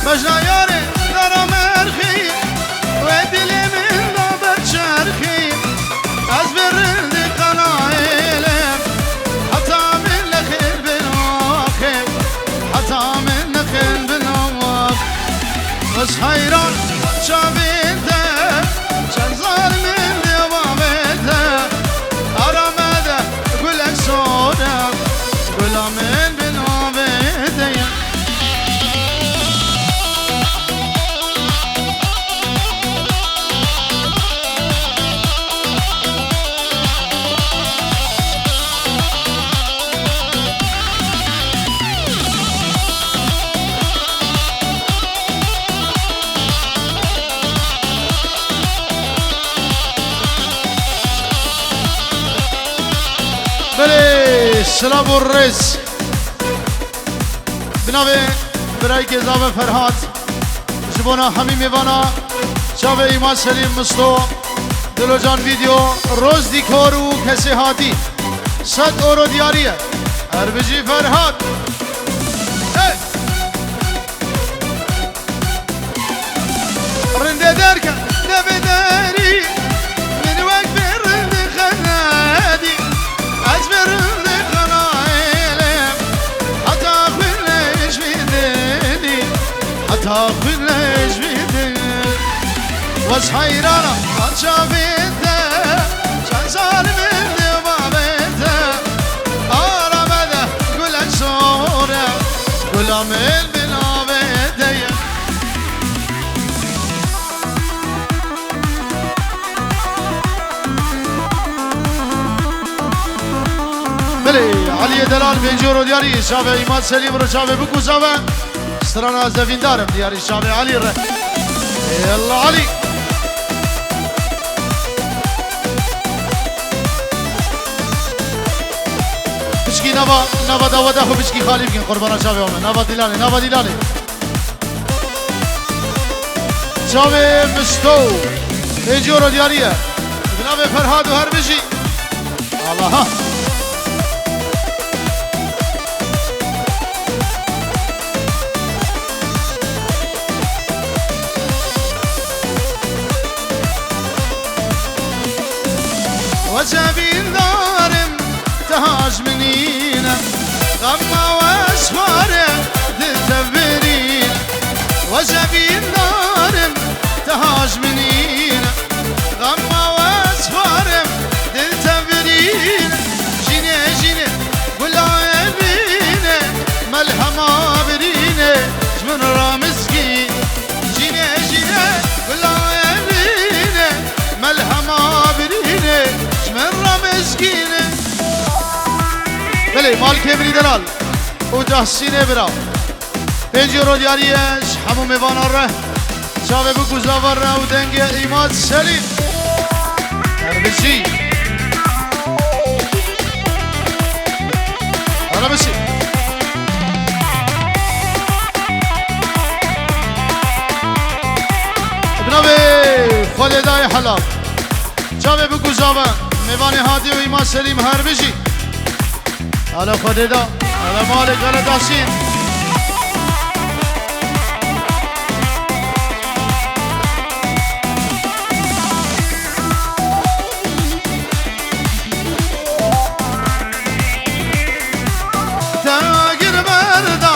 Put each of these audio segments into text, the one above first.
مجنا یاری درام ارخی و دل من دابر چرخی از برد قنایلم حتا من لخیر بناخی حتا من لخیر بناخ بس حیران شابیده چند ظالمین دیوابیده آرامده گلک سوده گلامین بنابیده بله سلام و رز بنابه برای گذاب فرهاد جبونا همین میوانا شاب ایمان سلیم مستو دلو جان ویدیو روز دیکور و کسی هاتی 100 اورو دیاریه اربجی فرهاد رنده درکن نبه داری من وقت برنده خنادی از برنده خنایلم حتی خلش بیدنی حتی خلش بیدنی وز حیرانم آنچا بیده چند سال بیده و بیده آرامده گلک سوره گلامل بنا بیده بله علی دلال بنجور دیاری شاب ایمان سلیم رو شاب بکو شاب استران از دوین دارم دیاری شاب علی ره یالله علی بشکی نوا داوده خو بشکی خالی بگین قربان شاب آمه نوا دیلانه شاب مستو بنجور دیاریه بنابه فرهاد و هر بشی الله ها وجبين دارم تهاج منينا غما واسواره دتبرين وجبين دارم تهاج منينا غما واسواره دتبرين جيني ولا يبينه ملحمه برينه من رامسكي جيني ولا يبينه ملحمه برينه من رامسكينه بله مال کمری دلال او تحسینه برا پنجرو دیاریش همو میوانا ره شاوه بگو زاور ره و دنگ ایماد سلیم بشی حالا بشی ابنابه خالدای حلاب شاوه بگو زاور میوان هادی و ایمان سلیم هر بشی حالا خالدا حالا مالک حالا داشین تاگر بردا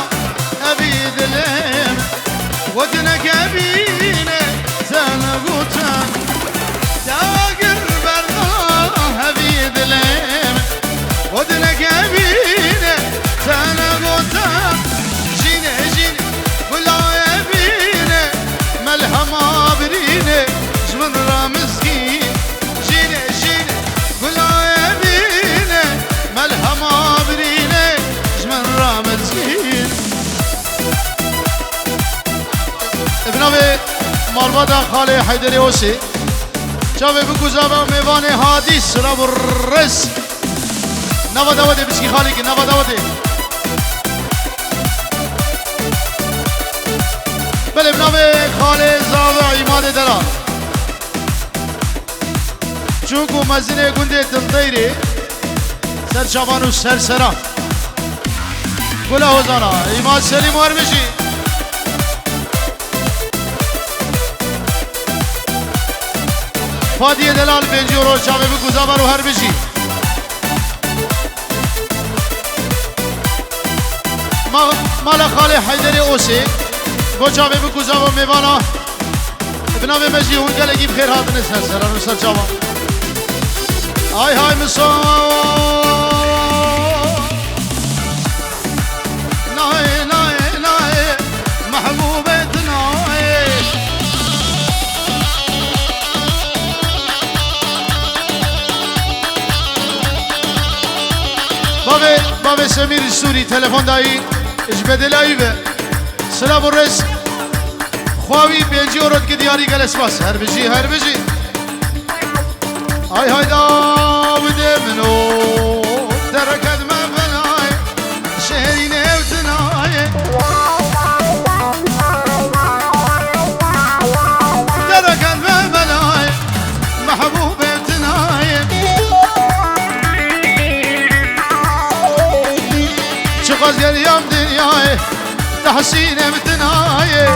ابی دلم ودنک ابینه زنگوتن تاگر بردا ابی دلم ودنک ابینه زنگوتن جینه ولا ابینه ملحمه برینه جمن رامسکی جینه ولا ابینه ملحمه برینه جمن رامسکی ابنابه مالبادا خاله حیدری حوسی شاوه بگو زبا میوان هادی سرا برس نوا داوده بشکی خالی که نوا داوده بله بنابه خاله زاوه ایمان دلال چونکو مزینه گنده دلدیری سر شابان و سر سرا گله هزانا ایمان سلیم وار بشی فادی دلال 5 یورو چاوه بگو زبر و هر بجی مال خاله حیدر اوسی با چاوه بگو زبر میوانا بنام مجی هون گلگی بخیر هاتن سرسران و سر چاوه آی های مسا نای نای نای محبوبت نای بابا سمیر سوری تلفن دایی اش بدلایی به سلام و رس خواهی 5 یورو که دیاری گل اسپاس هر بجی آی های داود منو درکت من بنای شهری نوتنای درکت من بنای محبوب تنای چقدر گریم دنیای تحسین بتنای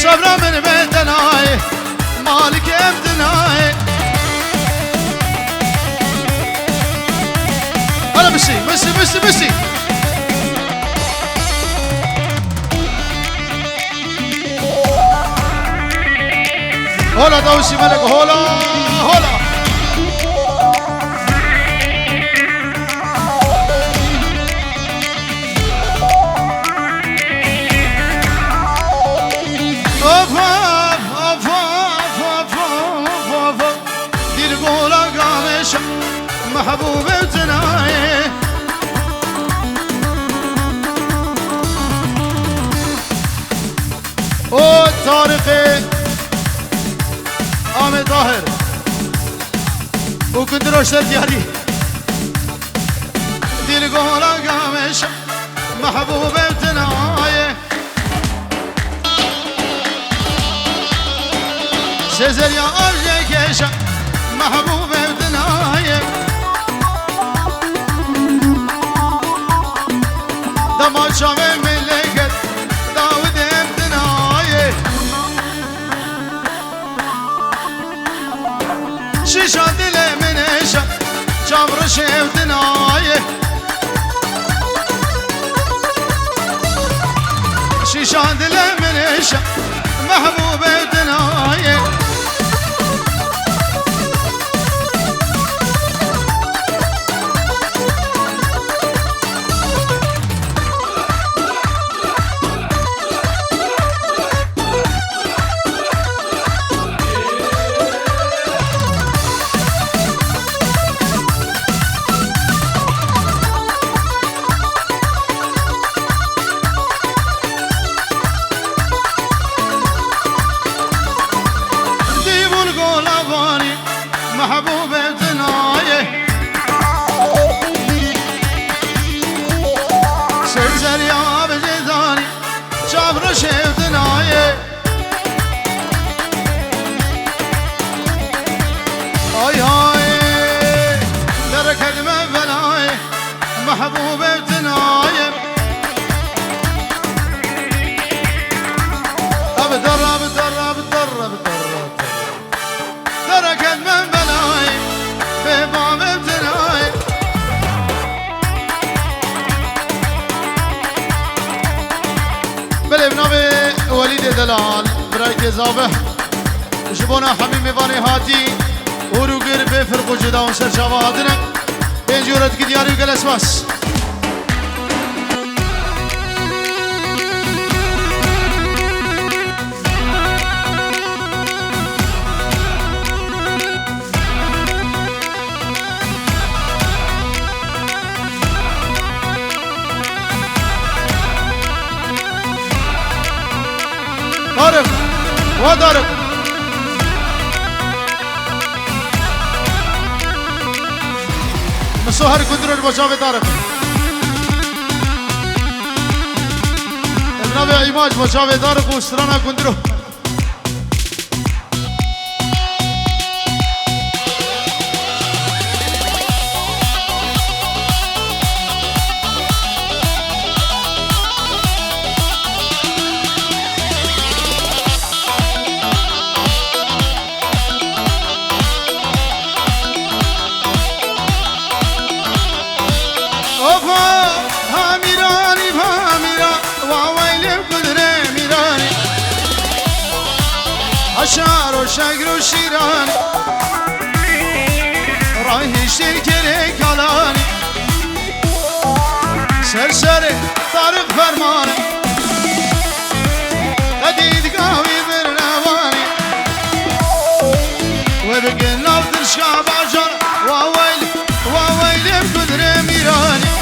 صبر من بتنای مالك ابتناي هلا بسي هلا دوسي ملك هلا محبوب تناي او طارق آمد ظاهر وكنت روشتر دياري دير قولا قامش محبوب تناي سيزر يا أرجي كيشا محبوب تناي دما شامل ملكت داود امتناي شيشان دل من عشق جبر شفتناي شيشان دل من عشق محبوب امتناي محبوب تناي سلسل يا بجداني شابر شفتناي اي هاي دركت من بلاي محبوب تناي ابدر دركت من بلاي بباب ابتلاي بله بنابه ولید دلال برای کذابه جبونا حمیم میوانی هاتی اورو گر بفرق و جدا و سرچاوه هاتنه 5 یورو که دیاری و گل اسماس طارق وطارق مسوهر كندرو بشاوي طارق النبي عماج بشاوي طارق وسترانا كندرو شگر و شیران راهیشتر کره کالان سرسر طارق فرمان قدید قاوی برنوانی و بگن نفتر شعب عجان واویل بقدر میرانی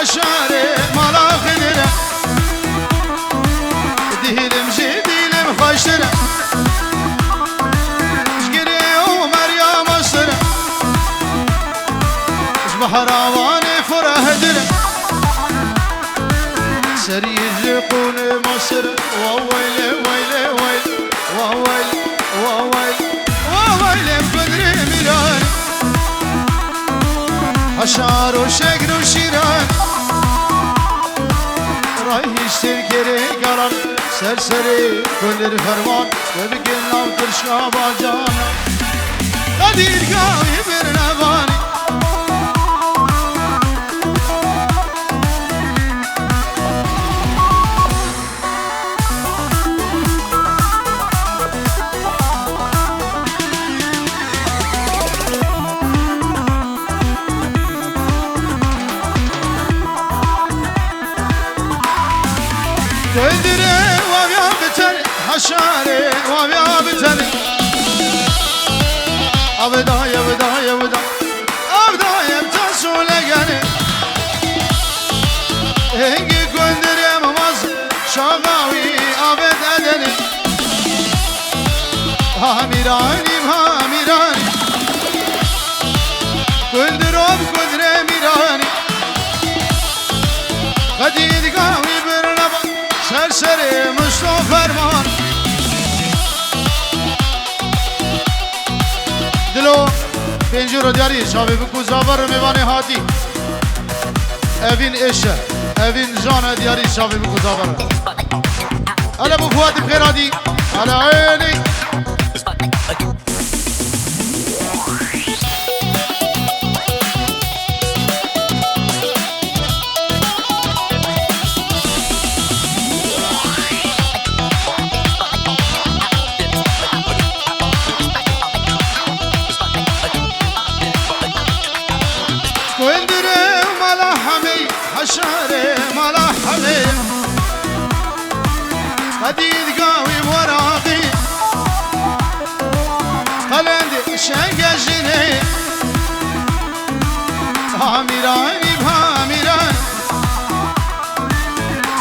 حشاره مالا خدره دیلم جدیلم خوشتره شگره و مریم استره بحراوان فرح دره سری جقون مصر وويل ويل ويل وويل وويل وويل بقدر ميران حشار و شگر و شیران راهیشتر کره قرار سرسری گلر فرمان و بگن نفتر شعب عجان قدیر قاوی برنوانی Öldüre vavya biter haşare vavya biter Avda yemta sule gani Hengi gönderem amaz şagavi abed edeni Hamiranim Gönderom göndremirani Kadid gavi bernaba سرسری مصطفی فرمان دلو پنجره دیاری شابه بکو زاور میوان هاتی اوین اشه اوین جان دیاری شابه بکو زاور الا بو فواد بخیرادی الا عینی حشاره ملاحمي قديد قاوي وراقي قلندي شنقجني هاميراني بهاميران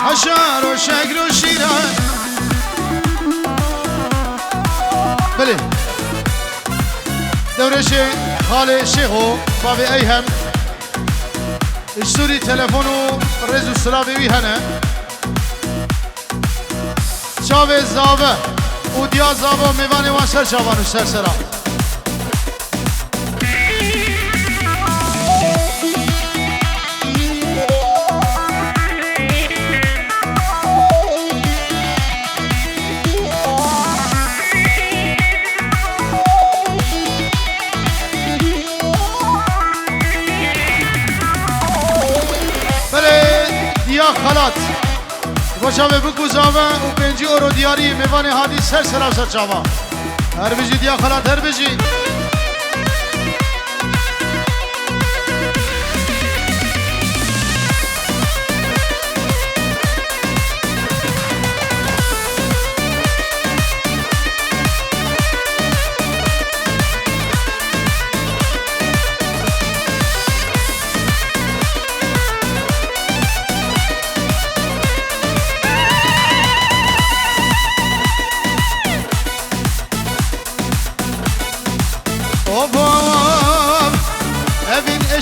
حشار وشقر وشيران بلي دورشي خالي شيخو بابي ايهم اشتري تلفون و رز و سلابي ويهنه شاوه زاوه و دیا زاوه میوانه وان سر شاوانو سر سرا خلات باشه به بگو زاوه و 5 اورو دیاری میوان هادی سر سر چاوا هر بجی دیا خلات هر بجی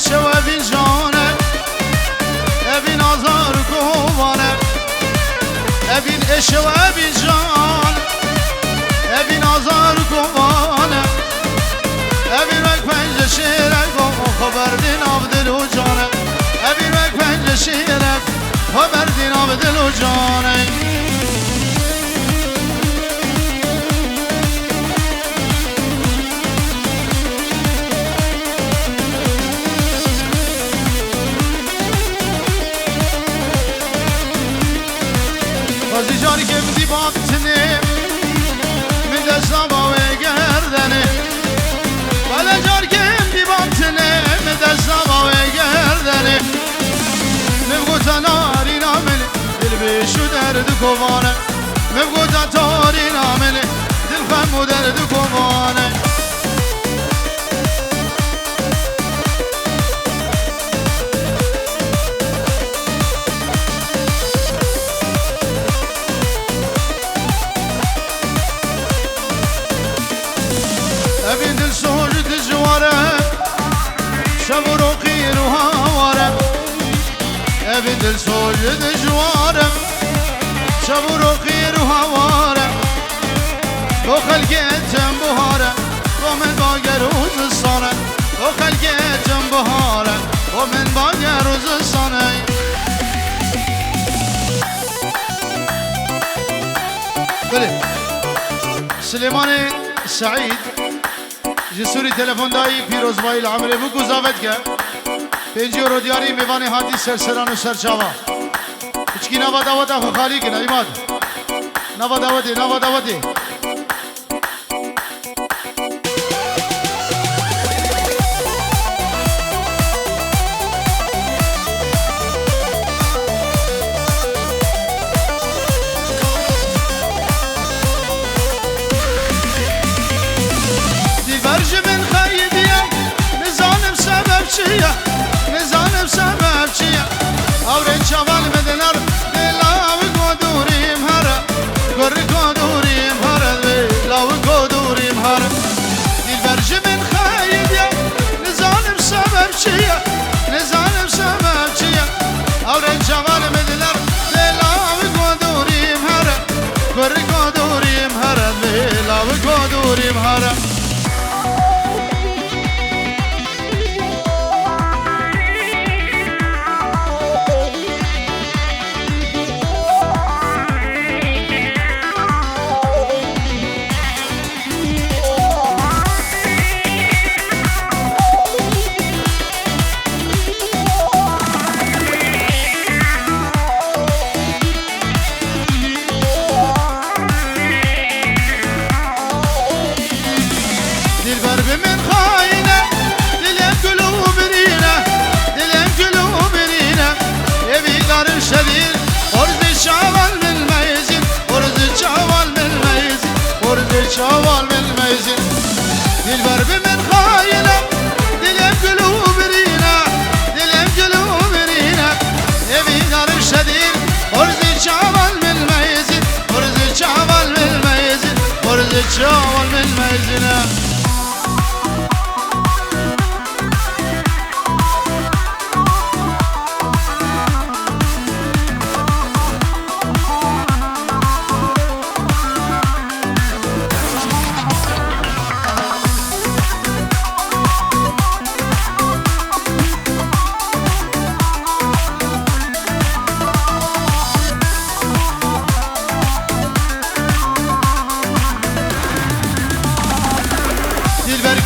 شوابی جانه ابین آزار کوانه ابین شوابی جان ابین آزار کوانه ابین وک پنج شیره گم خبر دین آبدل و جانه ابین وک پنج شیره بردینا به دل و جانه بازی جاری که بدی بابتنه من دستم باوه گردنه بالا جاری که بدی بابتنه من دستم باوه گردنه مبگوتا ناری نامنه دل بیشو درد کوانه مبگوتا تاری نامنه دل خمو درد کوانه ابي دل سوجد جواره شب روقي وهواره ابي دل سوجد جواره شب روقي وهواره بو خلقتم بهاره ومن باقي روز الصنه بو خلقتم بهاره ومن باقي روز الصنه بله سليماني سعيد جسوری تلفن دایی پیروز بایی العمره بو گذابت که 5 یورو دیاری میوانی هاتی سرسران و سرچاوا اچکی نوا داوتا خو خالی کنه ایماد نوا داوتی نزانم سبب چیه آورن چوال مدنر دلاو گودوریم هره گر گودوریم هره دلاو گودوریم هره دل برج من خیدیم نزانم سبب چیه آورن چوال مدنر دلاو گودوریم هره گر گودوریم هره دلاو گودوریم هره شوال من ميزين دلبر بمن خاينة دلم قلوب رينا يبي دار الشديد ورزي شوال من ميزين شوال من ميزين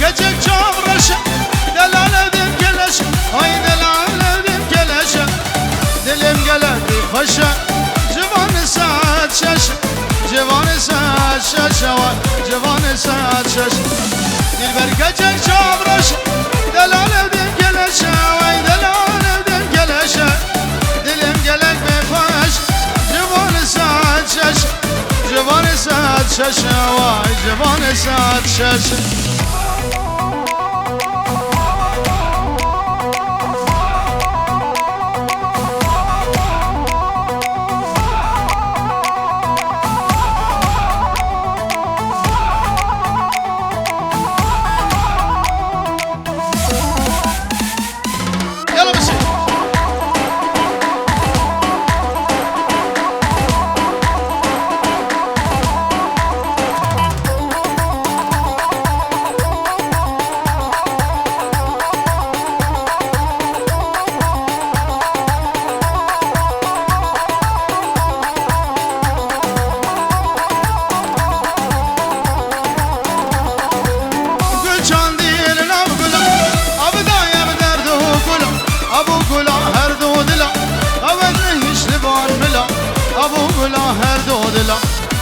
Gecek çavraşa Delaledim keleşe Ay delaledim keleşe Dilim geledi faşa Civanı saat şaşa Civanı saat şaşa Civanı saat şaşa Dilber gecek çavraşa Delaledim keleşe Ay delaledim keleşe Dilim gelek be faşa Civanı saat şaşa Civanı saat şaşa Vay civanı saat şaşa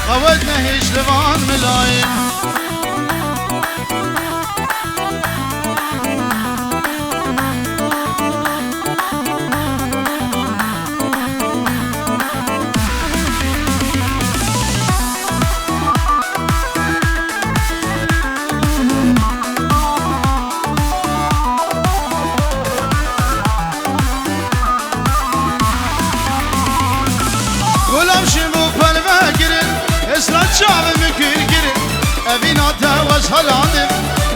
قودنا هیچ لوان ملایم گلم شنبو پلوه گیرن اسران شعب مکر گیرن اوینا تاوز حلاندم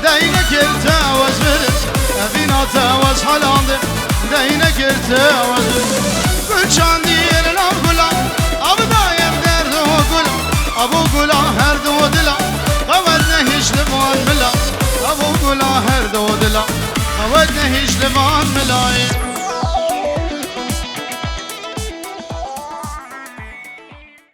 دینه گر تاوز برن اوینا تاوز حلاندم دینه گر تاوز برن گل چاندی ایرلام گلم اب دایم درد و گلم ابو گلم هر دو دلم قود نهیش لبان ملا ابو گلم هر دو دلم قود نهیش لبان ملایم